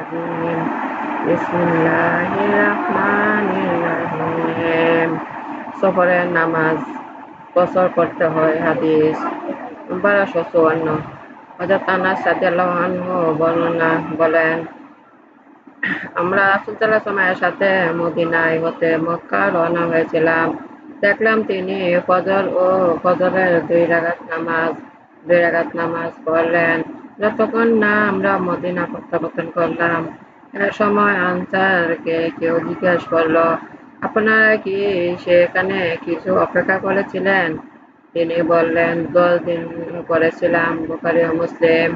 الرجيم بسم الله الرحمن الرحيم সফরের নামাজ কসর করতে হয়। হাদিস 1254। হযরত আনাস রাদিয়াল্লাহু আনহু বর্ণনা বলেন, আমরা রাসূল সাল্লাল্লাহু আলাইহি ওয়াসাল্লামের সাথে মদিনায় হতে মক্কা রওনা হয়েছিলাম। দেখলাম তিনি ফজরের দুই রাকাত নামাজ পড়লেন। যতক্ষণ না আমরা মদিনা প্রত্যাবর্তন করলাম। এ সময় আনসারকে কেউ জিজ্ঞেস করল, আপনারা কি সেখানে কিছু অপেক্ষা করেছিলেন? তিনি বললেন, 10 দিন করেছিলাম। বুখারী ও মুসলিম।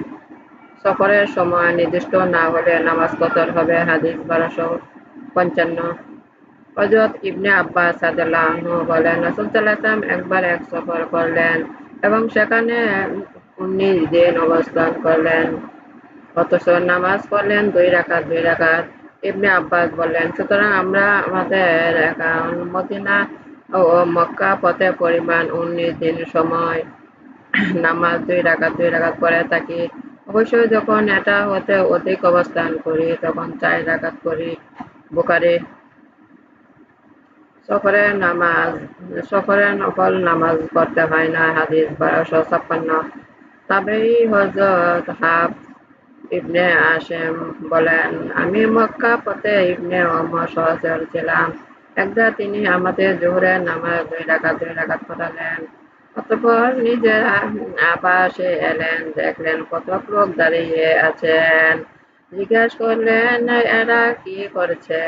সফরের সময় নির্দিষ্ট না হলে নামাজ কসর হবে। হাদিস 1255। হযরত ইবনে আব্বাস রাদিয়াল্লাহু আনহু বলেন, রাসূল সাল্লাল্লাহু আলাইহি ওয়াসাল্লাম একবার এক সফর করলেন এবং সেখানে 19 দিন অবস্থান করলেন, অথচ নামাজ পড়লেন দুই রাকাত। ইবনে আব্বাস বললেন, সুতরাং আমরা আমাদের মদিনা ও মক্কা পথে পরিমাণ 19 দিন সময় নামাজ দুই রাকাত পড়ে থাকি। অবশ্যই যখন এটা হতে অধিক অবস্থান করি তখন 4 রাকাত করি। বুখারী। সফরে নফল নামাজ পড়তে হয় না। হাদিস 1256। তাবেঈ হযরত হাফস ইবনে আসেম বলেন, আমি মক্কা পথে ইবনে ওমর সহচর ছিলাম। একদা তিনি আমাদের যোহরের নামাজ দুই রাকাত পড়ালেন। অতঃপর নিজের আবাসে এলেন, দেখলেন কতক লোক দাঁড়িয়ে আছেন। জিজ্ঞেস করলেন, এরা কি করছে?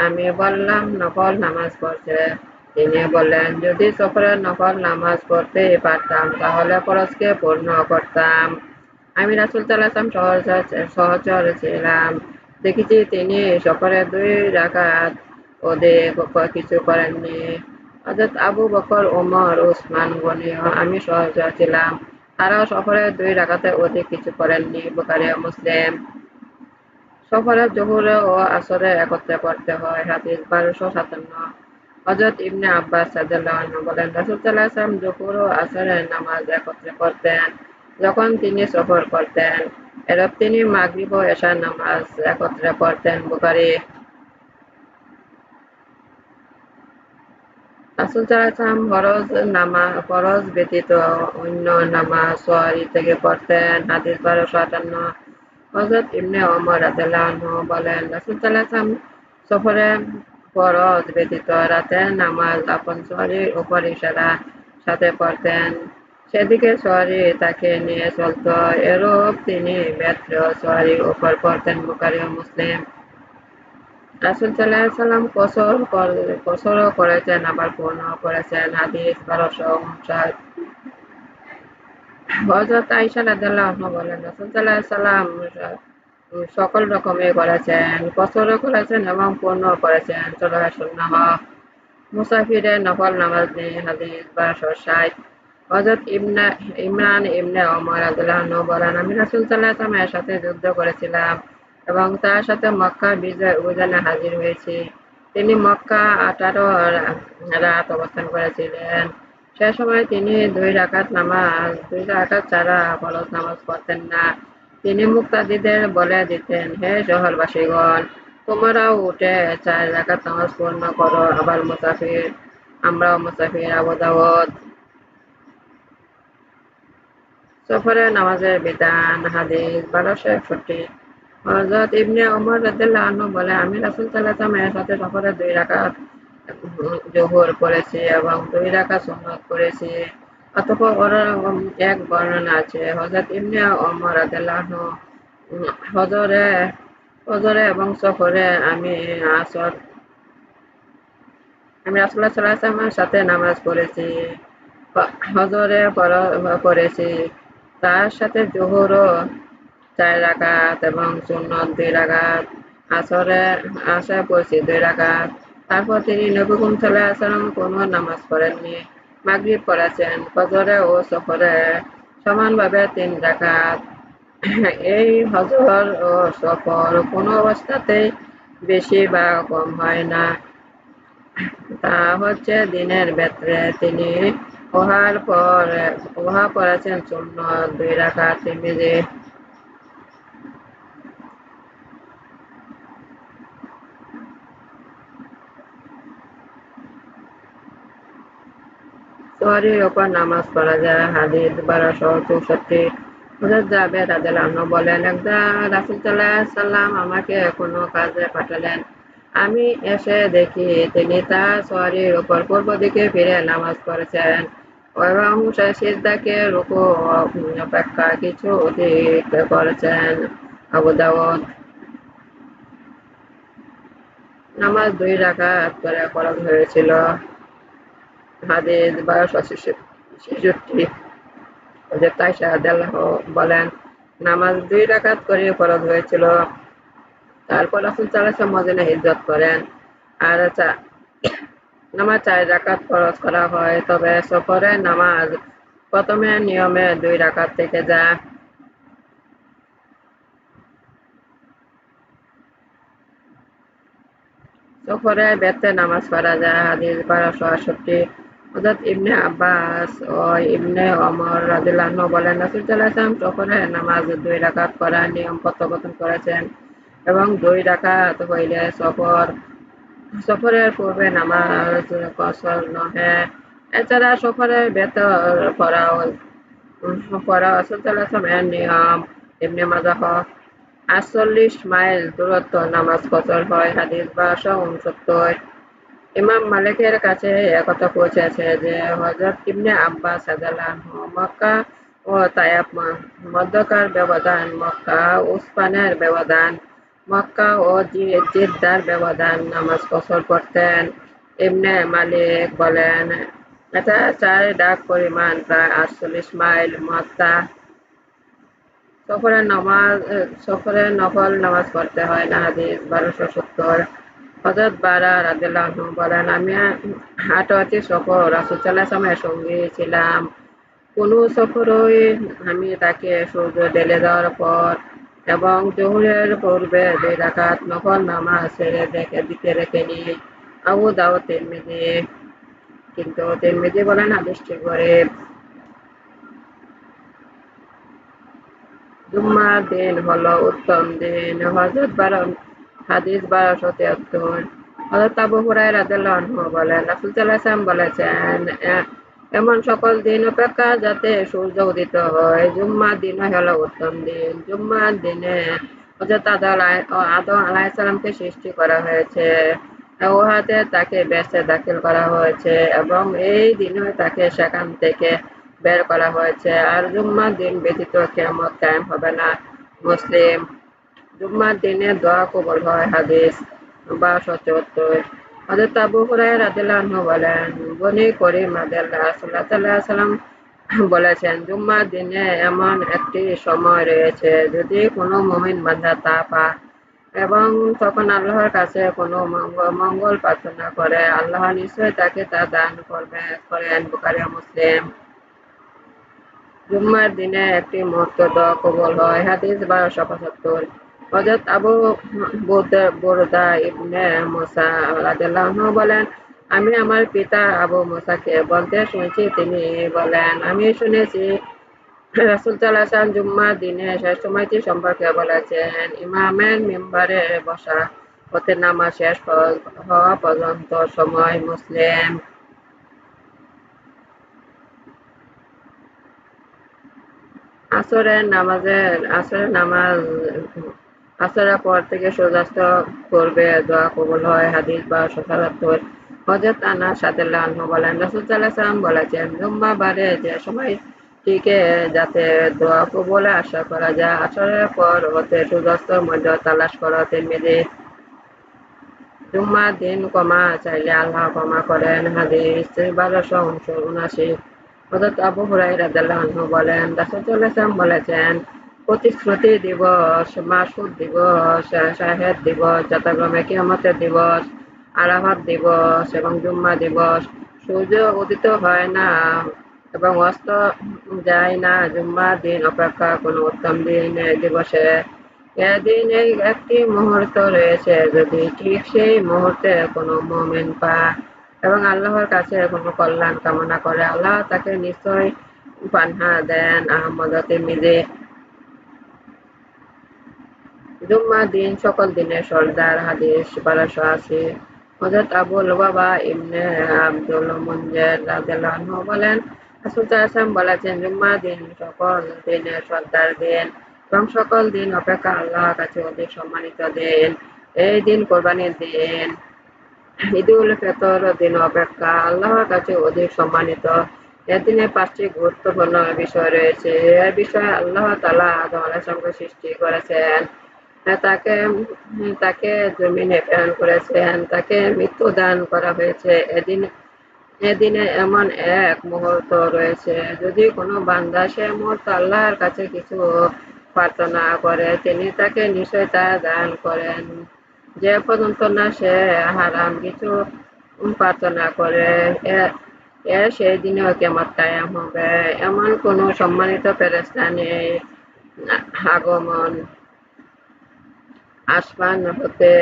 আমি বললাম, নফল নামাজ পড়ছে। তিনি বললেন, যদি সফরের নফল নামাজ পড়তেই পারতাম তাহলে ফরজকে পূর্ণ করতাম। আমি রাসূল সাল্লাল্লাহু আলাইহি ওয়াসাল্লাম সহচর ছিলাম, দেখেছি তিনি সফরে 2 রাকাত অধিক কিছু করেননি। হযরত আবু বকর, ওমর, উসমান গনিও আমি সহচর ছিলাম, তারাও সফরে 2 রাকাতের অধিক কিছু করেননি। বুখারী ও মুসলিম। সফরে জোহর ও আসরে একত্রে পড়তে হয়। হাদিস 1257। হযরত ইবনে আব্বাস রাদিয়াল্লাহু আনহু বলেন, রাসূল সাল্লাল্লাহু আলাইহি ওয়াসাল্লাম জোহর ও আসরের নামাজ একত্রে পড়তেন যখন তিনি সফর করতেন। এরূপ তিনি মাগরিব ও এশার নামাজ একত্রে পড়তেন। বুখারী। রাসূল সাল্লাল্লাহু আলাইহি ওয়াসাল্লাম ফরজ ব্যতীত অন্য নামাজ সোয়ারি থেকে পড়তেন। হাদিস 1258। হযরত ইবনে ওমর রাদিয়াল্লাহু আনহু বলেন, রাসূল সাল্লাল্লাহু আলাইহি ওয়াসাল্লাম সফরে ফরজ ব্যতীত রাতের নামাজ আপন সোয়ারির উপর ইশারার সাথে পড়তেন। সেদিকে সোয়ারি তাকে নিয়ে চলত। এরূপ তিনি ব্যতীত সোয়ারির উপর পড়তেন। বুখারী ও মুসলিম। রাসূল সাল্লাল্লাহু আলাইহি ওয়াসাল্লাম কসরও করেছেন, আবার পূর্ণও করেছেন। হাদিস 1259। হযরত আয়েশা রাদিয়াল্লাহু আনহা বলেন, রাসূল সাল্লাল্লাহু আলাইহি ওয়াসাল্লাম সকল রকমই করেছেন, কসরও করেছেন এবং পূর্ণও করেছেন। সূরা সুন্নাহ। মুসাফিরের নফল নামাজ নিয়ে হাদিস 1260। হযরত ইমরান ইবনে ওমর রাদিয়াল্লাহু আনহু বলেন, আমি রাসূল সাল্লাল্লাহু আলাইহি ওয়াসাল্লামের সাথে যুদ্ধ করেছিলাম এবং তার সাথে মক্কা বিজয় অভিযানে হাজির হয়েছি। তিনি মক্কা 18 রাত অবস্থান করেছিলেন। সে সময় তিনি 2 রাকাত ছাড়া ফরজ নামাজ পড়তেন না। তিনি মুক্তাদিদের বলে দিতেন, হে শহরবাসীগণ, তোমরাও উঠে 4 রাকাত নামাজ পূর্ণ করো। আমরাও মুসাফির। আবু দাউদ। সফরে নামাজের বিধান। হাদিস 1261। হযরত ইবনে ওমর রাদিয়াল্লাহু আনহু বলেন, আমি রাসূল সাল্লাল্লাহু আলাইহি ওয়াসাল্লামের সাথে সফরে 2 রাকাত যোহর পড়েছি এবং 2 রাকাত সুন্নত পড়েছি। অতঃপর এক বর্ণনা আছে, হযরত ইবনে ওমর রাদিয়াল্লাহু আনহু ফজরে এবং সফরে আমি রাসূলুল্লাহ সাল্লাল্লাহু আলাইহি ওয়াসাল্লামের সাথে নামাজ পড়েছি। ফজরে পড়েছি, তার সাথে যোহরও 4 রাকাত এবং সুন্নত 2 রাকাত। আসরে পড়েছি 2 রাকাত। তারপর তিনি নবী করিম সাল্লাল্লাহু আলাইহি ওয়াসাল্লাম কোনো নামাজ পড়েননি। মাগরিব পড়েছেন। ফজরে ও সফরে সমানভাবে 3 রাকাত। এই হজর ও সফর কোনো অবস্থাতেই বেশি বা কম হয় না। তা হচ্ছে দিনের ক্ষেত্রে তিনি উহা পড়েছেন সুন্নত 2 রাকাত। তিরমিজি। সওয়ারির উপর নামাজ পড়া যায়। হাদিস 1264। হযরত জাবের রাদিয়াল্লাহু আনহু বলেন, একদা রাসূল সাল্লাল্লাহু আলাইহি সাল্লাম আমাকে কোনো কাজে পাঠালেন। আমি এসে দেখি তিনি তার সওয়ারির উপর পূর্ব দিকে ফিরে নামাজ পড়েছেন এবং সিজদাকে রুকু অপেক্ষা কিছু অধিক করেছেন। আবু দাউদ। নামাজ 2 রাকাত করে ফরজ হয়েছিল। হাদিস 1266। হযরত আয়েশা রাদিয়াল্লাহু বলেন, নামাজ 2 রাকাত করে ফরজ হয়েছিল। তারপর রাসূল সাল্লাল্লাহু আলাইহি ওয়াসাল্লাম মদিনায় হিজরত করেন। আর নামাজ 4 রাকাত ফরজ করা হয়, তবে সফরের নামাজ প্রথমে নিয়মে 2 রাকাত থেকে যায়। সফরে ব্যর্থে নামাজ পড়া যায়। হাদিস 1268। হযরত ইবনে আব্বাস ও ইবনে ওমর রাদিয়াল্লাহু আনহু বলেন, রাসূল সাল্লাল্লাহু আলাইহি ওয়াসাল্লাম সফরে নামাজ 2 রাকাত করার নিয়ম প্রত্যাবর্তন করেছেন এবং 2 রাকাত হইলে সফরের পূর্বে নামাজ কসর নহে। এছাড়া সফরের ভেতর পড়া রাসূল সাল্লাল্লাহু আলাইহি ওয়াসাল্লামের নিয়ম। ইবনে মাজাহ। 48 মাইল দূরত্ব নামাজ কসর হয়। হাদিস 1269। ইমাম মালিকের কাছে একথা পৌঁছেছে যে হযরত ইবনে আব্বাস রাদিয়াল্লাহু আনহু মক্কা ও তায়েফ মধ্যকার ব্যবধান, মক্কা ও উসফানের ব্যবধান, মক্কা ও জিদ্দার ব্যবধান নামাজ কসর পড়তেন। ইবনে মালিক বলেন, এটা 4 ডাক পরিমাণ, প্রায় 48 মাইল। মুয়াত্তা। সফরে নফল নামাজ পড়তে হয় না। হাদিস 1270। হযরত বারা রাদিয়াল্লাহু আনহু বলেন, আমি 28টি সফর রাসূল সাল্লাল্লাহু আলাইহি ওয়াসাল্লামের সঙ্গী ছিলাম। কোন সফরই আমি তাকে সূর্য ঢেলে দেওয়ার পর এবং জোহরের পূর্বে 2 রাকাত নফল নামাজ ছেড়ে দিতে রেখেনি। আবু দাউদ, তিরমিজি। কিন্তু তিরমিজি বলেন হাদিসটি গরীব। জুম্মার দিন হলো উত্তম দিন। হাদিস 1273। হযরত আবু হুরায়রা রাদিয়াল্লাহু আনহু বলেন, রাসূল সাল্লাল্লাহু আলাইহি ওয়াসাল্লাম বলেছেন, এমন সকল দিন অপেক্ষা যাতে সূর্য উদিত হয়, জুম্মার দিনই হলো উত্তম দিন। জুম্মার দিনে হযরত আদম আলাইহিস সালামকে সৃষ্টি করা হয়েছে, উহাতে তাকে বেহেশতে দাখিল করা হয়েছে এবং এই দিনই তাকে সেখান থেকে বের করা হয়েছে। আর জুম্মার দিন ব্যতীত কিয়ামত কায়েম হবে না। মুসলিম। জুম্মার দিনে দোয়া কবুল হয়। হাদিস 1274। হযরত আবু হুরায়রা রাদিয়াল্লাহু আনহু বলেন, বনী করিম রাসূলুল্লাহ সাল্লাল্লাহু আলাইহি ওয়াসাল্লাম বলেছেন, জুম্মার দিনে এমন একটি সময় রয়েছে, যদি কোনো মুমিন বান্দা তা পায় এবং তখন আল্লাহর কাছে কোনো মঙ্গল প্রার্থনা করে, আল্লাহ নিশ্চয় তাকে তা দান করেন। বুখারী ও মুসলিম। জুম্মার দিনে একটি মুহূর্ত দোয়া কবুল হয়। হাদিস 1275। হযরত আবু বুরদা ইবনে মুসা রাদিয়াল্লাহু আনহু বলেন, আমি আমার পিতা আবু মুসাকে বলতে শুনেছি, তিনি বলেন, আমি শুনেছি রাসূল সাল্লাল্লাহু আলাইহি ওয়াসাল্লাম জুম্মার দিনে শেষ সময়টি সম্পর্কে বলেছেন, ইমামের মিম্বারে বসা হতে নামাজ শেষ হওয়া পর্যন্ত সময়। মুসলিম। আসরের নামাজ আসরের পর থেকে সূর্যাস্ত পূর্বে দোয়া কবুল হয়। হাদিস 1277। হযরত আনাস রাদিয়াল্লাহু আনহু বলেন, রাসূল সাল্লাল্লাহু আলাইহি ওয়াসাল্লাম বলেছেন, জুম্মাবারে যে সময়টিকে যাতে দোয়া কবুলের আশা করা যায়, আসরের পর হতে সূর্যাস্তের মধ্যে তালাশ করো। তিরমিজি। জুম্মার দিন ক্ষমা চাইলে আল্লাহ ক্ষমা করেন। হাদিস 1279। হযরত আবু হুরায়রা রাদিয়াল্লাহু আনহু বলেন, রাসূল সাল্লাল্লাহু আলাইহি ওয়াসাল্লাম বলেছেন, প্রতিশ্রুতি দিবস, মাসুদ দিবস, শাহেদ দিবস, যথাক্রমে কিয়ামতের দিবস, আরাফাত দিবস এবং জুম্মা দিবস। সূর্য উদিত হয় না এবং অস্ত যায় না জুম্মার দিন অপেক্ষা কোনো উত্তম দিবসে। এদিনে একটি মুহূর্ত রয়েছে, যদি ঠিক সেই মুহূর্তে কোনো মুমিন পায় এবং আল্লাহর কাছে কোনো কল্যাণ কামনা করে, আল্লাহ তাকে নিশ্চয় পানাহ দেন। আহমদ ও তিরমিজি। জুম্মার দিন সকল দিনের সর্দার। হাদিস 1280। হযরত আবু লুবাবা ইবনে আব্দুল মুনজির রাদিয়াল্লাহু আনহু বলেন, রাসূল সাল্লাল্লাহু আলাইহি ওয়াসাল্লাম বলেছেন, জুম্মার দিন সকল দিনের সর্দার দিন এবং সকল দিন অপেক্ষা আল্লাহর কাছে অধিক সম্মানিত দিন। এই দিন কোরবানির দিন, ঈদুল ফিতর দিন অপেক্ষা আল্লাহর কাছে অধিক সম্মানিত। এদিনে 5টি গুরুত্বপূর্ণ বিষয় রয়েছে। এ বিষয়ে আল্লাহ তাআলা আদম আলাইহিস সালামকে সৃষ্টি করেছেন, তাকে তাকে জমিনে প্রেরণ করেছেন, তাকে মৃত্যু দান করা হয়েছে। এদিনে এমন এক মুহূর্ত রয়েছে, যদি কোনো বান্দা সে মুহূর্তে আল্লাহর কাছে কিছু প্রার্থনা করে, তিনি তাকে নিশ্চয় তা দান করেন। যে পর্যন্ত না সে হারাম কিছু প্রার্থনা করে, সেই দিনেও কিয়ামত কায়েম হবে। এমন কোনো সম্মানিত ফেরেশতা নেই আগমন আসমান হতে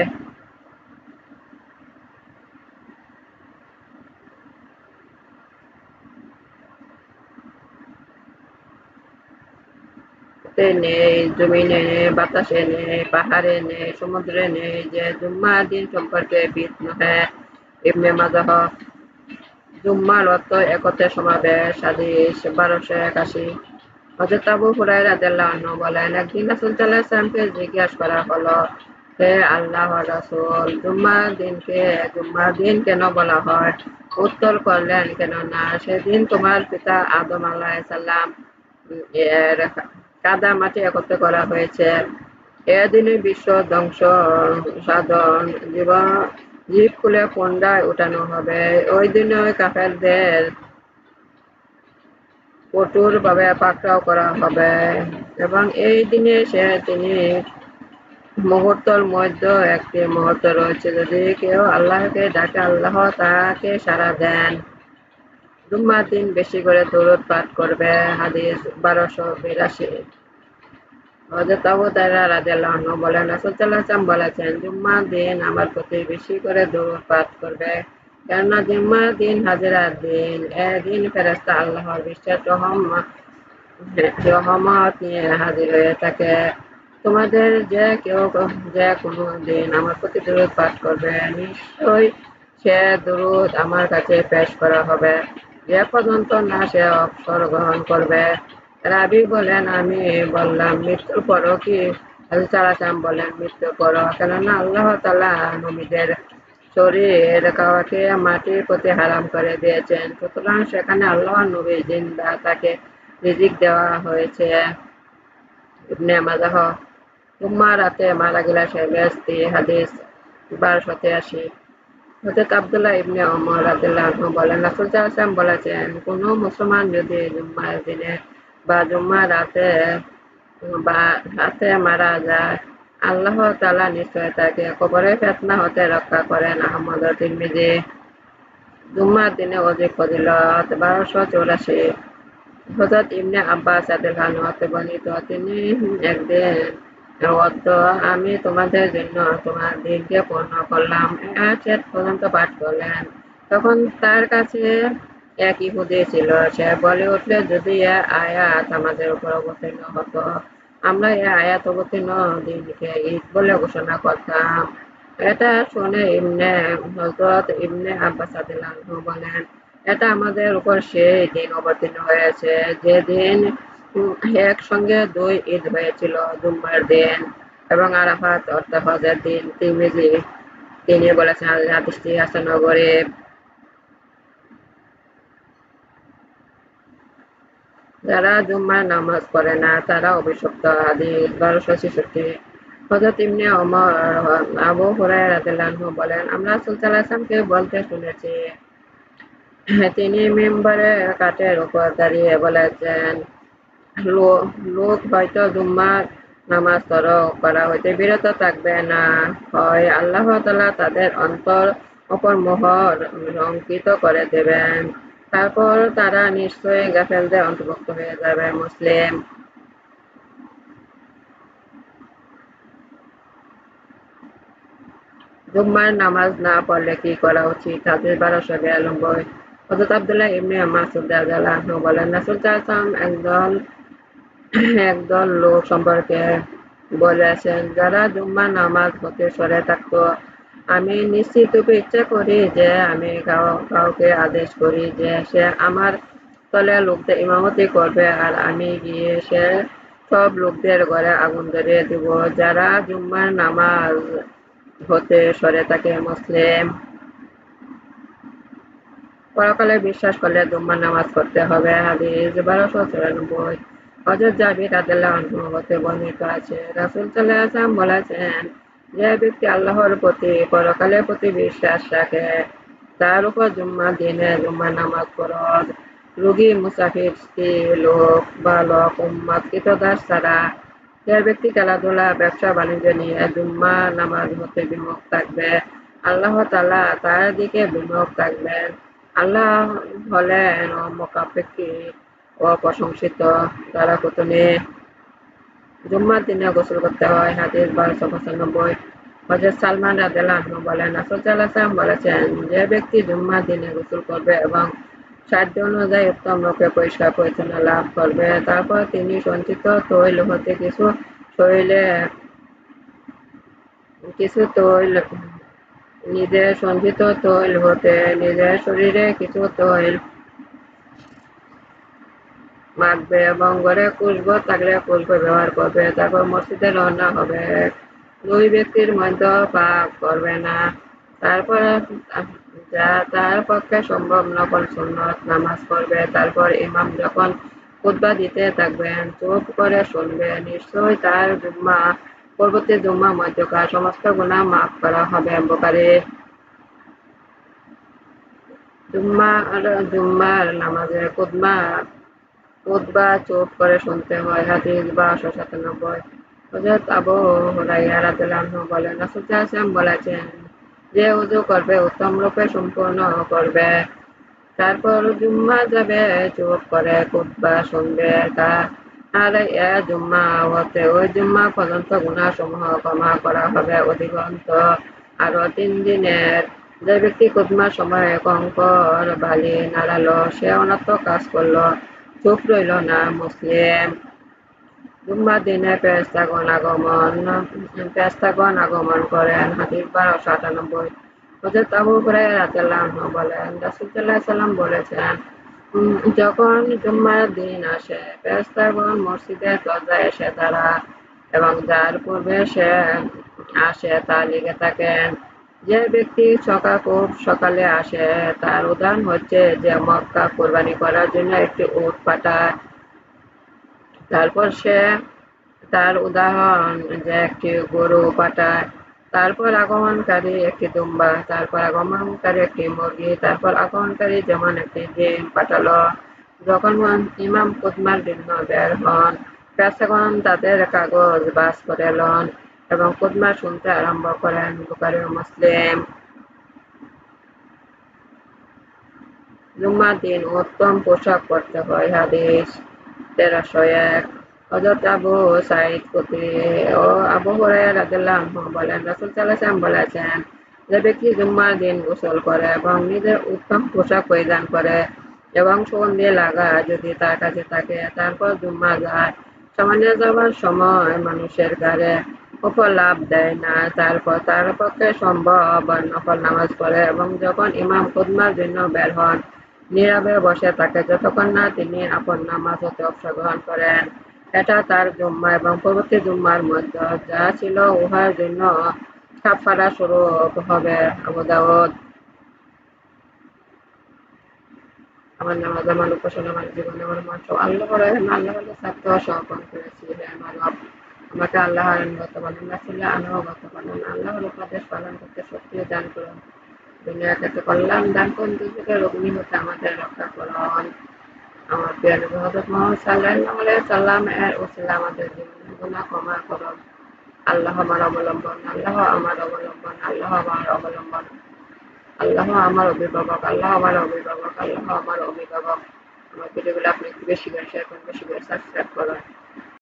নেই, জমিনে নেই, বাতাসে নেই, পাহাড়ে নেই, সমুদ্রে নেই, যে জুম্মার দিন সম্পর্কে ভীত নহে। ইবনে মাজাহ। জুম্মার অর্থ একত্রে সমাবেশ। হাদিস 1281। হযরত আবু হুরায়রা রাদিয়াল্লাহু আনহু বলেন, একদিন রাসূল সাল্লাল্লাহু আলাইহি ওয়াসাল্লামকে জিজ্ঞাসা করা হলো, হে আল্লাহর রাসূল, জুম্মার দিন কেন বলা হয়? উত্তর করলেন, কেননা সেদিন তোমার পিতা আদম আলাইহিস সালাম এর কাদা মাটি একত্র করা হয়েছে। এদিনে বিশ্ব ধ্বংস সাধন জীব খুলে পুনরায় উঠানো হবে। ওই দিনে কাফেরদের কঠোরভাবে পাকড়াও করা হবে এবং এই দিনে তিনি মুহূর্তের মধ্যে একটি মুহূর্ত রয়েছে, যদি কেউ আল্লাহকে ডাকে আল্লাহ তাকে সাড়া দেন। জুম্মার দিন বেশি করে দরুদ পাঠ করবে। হাদিস 1282। হযরত আবু হুরায়রা রাদিয়াল্লাহু আনহু বলেন, রাসূল সাল্লাল্লাহু আলাইহি ওয়াসাল্লাম বলেছেন, জুম্মার দিন আমার প্রতি বেশি করে দরুদ পাঠ করবে, কেননা জুম্মার দিন হাজিরার দিন। এদিন ফেরেশতা আল্লাহর বিশেষ রহমত নিয়ে হাজির হয়ে থাকে। তোমাদের যে কোনো দিন আমার প্রতি দরুদ পাঠ করবে, নিশ্চয়ই সে দরুদ আমার কাছে পেশ করা হবে, যে পর্যন্ত না সে অবসর গ্রহণ করবে। রাবী বলেন, আমি বললাম, মৃত্যুর পরও কি? রাসূল সাল্লাল্লাহু আলাইহি ওয়াসাল্লাম বলেন, মৃত্যুর পরও, কেননা আল্লাহ তাআলা নবীদের শরীর খাওয়াকে মাটির প্রতি হারাম করে দিয়েছেন, সুতরাং সেখানে আল্লাহর নবী জিন্দা তাকে রিজিক দেওয়া হয়েছে। ইবনে মাজাহ। জুম্মার রাতে মারা গেলে সে বেহেশতি। হাদিস 1283। হযরত আব্দুল্লাহ ইবনে ওমর রাদিয়াল্লাহু আনহু বলেন, রাসূল সাল্লাল্লাহু আলাইহি ওয়াসাল্লাম বলেছেন, কোন মুসলমান যদি জুম্মার দিনে বা জুম্মার রাতে মারা যায়, আল্লাহ তাআলা নিশ্চয় তাকে কবরের ফিতনা হতে রক্ষা করেন। আহমদ ও তিরমিজি। জুম্মার দিনে অধিক ফজিলত। 1284। হযরত ইবনে আব্বাস রাদিয়াল্লাহু আনহু হতে বর্ণিত, তিনি একদিন অদ্য আমি তোমাদের জন্য তোমার দিনকে পূর্ণ করলাম শেষ পর্যন্ত পাঠ করলেন। তখন তার কাছে এক ইহুদী ছিল। সে বলে উঠল, যদি এ আয়াত আমাদের উপর অবতীর্ণ হতো, আমরা এ আয়াত অবতীর্ণ দিনকে ঈদ বলে ঘোষণা করতাম। এটা শুনে হযরত ইবনে আব্বাস রাদিয়াল্লাহু আনহু বলেন, এটা আমাদের উপর সেই দিন অবতীর্ণ হয়েছে যেদিন একসঙ্গে 2 ঈদ হয়েছিল, জুম্মার দিন এবং আরাফাত অর্থাৎ হজের দিন। তিরমিজি। তিনি বলেছেন, হাদিসটি হাসান ও গরীব। যারা জুম্মার নামাজ পড়ে না তারা অভিশপ্ত। হাদিস 1266। হযরত ইবনে ওমর আবু হুরায়রা রাদিয়াল্লাহু আনহু বলেন, আমরা রাসূল সাল্লাল্লাহু আলাইহি ওয়াসাল্লামকে বলতে শুনেছি, তিনি মিম্বরে কাঠের উপর দাঁড়িয়ে বলেছেন, লোক হয়তো জুম্মার নামাজ তরক করা হইতে বিরত থাকবে না, হয় আল্লাহ তাআলা তাদের অন্তর উপর মোহর অঙ্কিত করে দেবেন, তারপর তারা নিশ্চয়ই গাফেলদের অন্তর্ভুক্ত হয়ে যাবে। মুসলিম। জুম্মার নামাজ না পড়লে কি করা উচিত? হাদিস 1292। হযরত আব্দুল্লাহ ইবনে মাসউদ রাদিয়াল্লাহু আনহু বলেন, রাসূল সাল্লাল্লাহু আলাইহি ওয়াসাল্লাম একদল লোক সম্পর্কে বলেছেন, যারা জুম্মার নামাজ হতে সরে থাকত আমি নিশ্চিতরূপে ইচ্ছা করি যে আমি কাউকে আদেশ করি যে সে আমার তলে লোকদের ইমামতি করবে, আর আমি গিয়ে সে সব লোকদের ঘরে আগুন ধরিয়ে দিব যারা জুম্মার নামাজ হতে সরে থাকে। মুসলিম। পরকালে বিশ্বাস করলে জুম্মার নামাজ পড়তে হবে। হাদিস 1294। হযরত জাবির রাদিয়াল্লাহু আনহু হতে বর্ণিত আছে, রাসূল সাল্লাল্লাহু আলাইহি ওয়াসাল্লাম বলেছেন, যে ব্যক্তি আল্লাহর প্রতি পরকালের প্রতি বিশ্বাস রাখে তার উপর জুম্মার দিনে জুম্মার নামাজ ফরজ। রোগী, মুসাফির, স্ত্রী লোক, বালক, উম্মত, ক্রীতদাস ছাড়া যে ব্যক্তি খেলাধুলা, ব্যবসা বাণিজ্য নিয়ে জুম্মার নামাজ হতে বিমুখ থাকবে, আল্লাহ তাআলা তার দিকে বিমুখ থাকবেন। আল্লাহ হলেন অমুখাপেক্ষী ও প্রশংসিত, তারা কতনে। জুম্মার দিনে গোসল করতে হয়। হাদিস 1295। হযরত সালমান রাদিয়াল্লাহু আনহু বলেন, রাসূল সাল্লাল্লাহু আলাইহি ওয়াসাল্লাম বলেছেন, যে ব্যক্তি জুম্মার দিনে গোসল করবে এবং সাধ্য অনুযায়ী উত্তম রূপে পরিষ্কার পরিচ্ছন্ন লাভ করবে, তারপর তিনি সঞ্চিত তৈল হতে কিছু তৈল নিজের সঞ্চিত তৈল হতে নিজের শরীরে কিছু তৈল মাখবে এবং ঘরে কুশবো থাকলে কুশবো ব্যবহার করবে, তারপর মসজিদে রওনা হবে। দুই ব্যক্তির মধ্যে পাক করবে না। তারপর যা তার পক্ষে সম্ভব নফল সুন্নত নামাজ পড়বে। তারপর ইমাম যখন খুতবা দিতে থাকবেন চুপ করে শুনবে। নিশ্চয়ই তার পরবর্তী জুম্মা মধ্যকার সমস্ত গুনাহ মাফ করা হবে। বুখারী। জুম্মার নামাজে খুতবা চুপ করে শুনতে হয়। হাদিস 1297। হযরত আবু হুরায়রা রাদিয়াল্লাহু আনহু বলেন, রাসূল সাল্লাল্লাহু আলাইহি ওয়াসাল্লাম বলেছেন, যে ওযু করবে উত্তম রূপে সম্পূর্ণ করবে, তারপর জুম্মা যাবে চুপ করে খুতবা শুনবে, তার এ জুম্মা হতে ওই জুম্মা পর্যন্ত গুনাহ সমূহ ক্ষমা করা হবে অধিকন্তু আরো 3 দিনের। যে ব্যক্তি খুতবার সময় কঙ্কর বালি নাড়ালো, সে অনর্থক কাজ করলো, চুপ রইল না। মুসলিম। জুম্মার দিনে ফেরেশতাগণ আগমন করেন। হাদিস 1298। হযরত আবু হুরায়রা রাদিয়াল্লাহু আনহু বলেন, রাসূল সাল্লাল্লাহু আলাইহি ওয়াসাল্লাম বলেছেন, যখন জুম্মার দিন আসে ফেরেশতাগণ মসজিদের দরজায় এসে দাঁড়ায় এবং যার পূর্বে সে আসে তা লিখে থাকেন। যে ব্যক্তি খুব সকালে আসে তার উদাহরণ হচ্ছে যে মক্কা কুরবানি করার জন্য একটি উট পাঠায়, তারপর সে তার উদাহরণ যে একটি গরু পাঠায়, তারপর আগমনকারী একটি দুম্বা, তারপর আগমনকারী একটি মুরগি, তারপর আগমনকারী যেমন একটি ডিম পাঠালো। যখন ইমাম খুতবার জন্য বের হন ফেরেশতাগণ তাদের কাগজ ভাঁজ করে লন এবং খুতবা শুনতে আরম্ভ করেন। বুখারী ও মুসলিম। জুম্মার দিন উত্তম পোশাক পরতে হয়। হাদিস 1301। হযরত আবু সাঈদ খুদরী ও আবু হুরায়রা রাদিয়াল্লাহু আনহু বলেন, রাসূল সাল্লাল্লাহু আলাইহি ওয়াসাল্লাম বলেছেন, যে ব্যক্তি জুম্মার দিন গোসল করে এবং নিজের উত্তম পোশাক পরিধান করে এবং সুগন্ধি লাগায় যদি তার কাছে থাকে, তারপর জুম্মা যায়, সামান্য যাবার সময় মানুষের ঘাড়ে উপর লাফ দেয় না, তারপর তার পক্ষে সম্ভব নফল নামাজ পড়ে এবং যখন ইমাম খুতবার জন্য বের হন নীরবে বসে থাকে যতক্ষণ না তিনি আপন নামাজ হতে অংশগ্রহণ করেন। এটা তার জুম্মা এবং পরবর্তী জুম্মার মধ্যে যা ছিল উহার জন্য কাফারা স্বরূপ হবে। আবু দাউদ। আমার নামাজ, আমার উপাসনা, আমার জীবন, আমার মন সব আল্লাহর রহমে আল্লাহর ছাত্র সমর্পণ করেছি। হে আমার রব, আমাকে আল্লাহর আইনগত বানান, রাসূলের আনুগত্য বানান, আল্লাহর উপদেশ পালন করতে শক্তি দান করুন, দুনিয়াতে কল্যাণ দান করুন, দুর্যোগের অগ্নি হতে আমাদের রক্ষা করুন। আমার প্রিয় নবী হযরত মুহাম্মদ সাল্লাল্লাহু আলাইহি ওয়াসাল্লাম এর উসিলা আমাদের জীবনের গুনাহ ক্ষমা করুন। আল্লাহ আমার অবলম্বন, আল্লাহ আমার অবলম্বন, আল্লাহ আমার অবলম্বন, আল্লাহ আমার অভিভাবক, আল্লাহ আমার অভিভাবক, আল্লাহ আমার অভিভাবক। আমার ভিডিওগুলো আপনি একটু বেশি করে শেয়ার করুন, বেশি করে সাবস্ক্রাইব করুন।